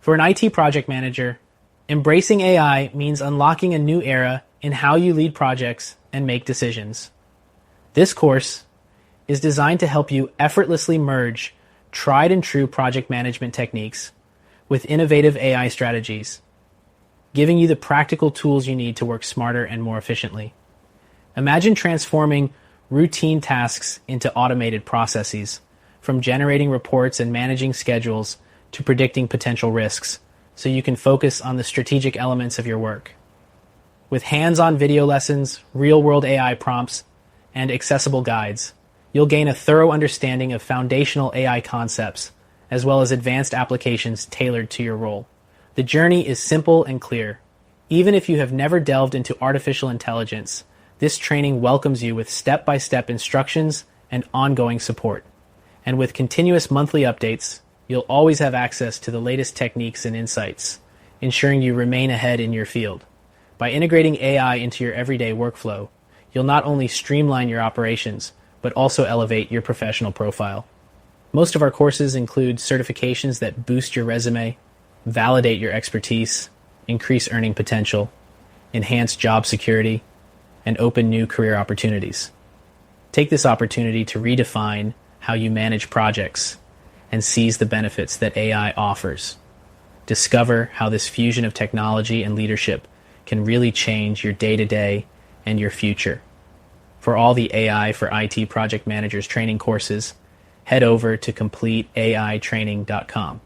For an IT project manager, embracing AI means unlocking a new era in how you lead projects and make decisions. This course is designed to help you effortlessly merge tried and true project management techniques with innovative AI strategies, giving you the practical tools you need to work smarter and more efficiently. Imagine transforming routine tasks into automated processes, from generating reports and managing schedules to predicting potential risks, so you can focus on the strategic elements of your work. With hands-on video lessons, real-world AI prompts, and accessible guides, you'll gain a thorough understanding of foundational AI concepts, as well as advanced applications tailored to your role. The journey is simple and clear. Even if you have never delved into artificial intelligence, this training welcomes you with step-by-step instructions and ongoing support. And with continuous monthly updates, you'll always have access to the latest techniques and insights, ensuring you remain ahead in your field. By integrating AI into your everyday workflow, you'll not only streamline your operations, but also elevate your professional profile. Most of our courses include certifications that boost your resume, validate your expertise, increase earning potential, enhance job security, and open new career opportunities. Take this opportunity to redefine how you manage projects and seize the benefits that AI offers. Discover how this fusion of technology and leadership can really change your day-to-day and your future. For all the AI for IT project managers training courses, head over to CompleteAItraining.com.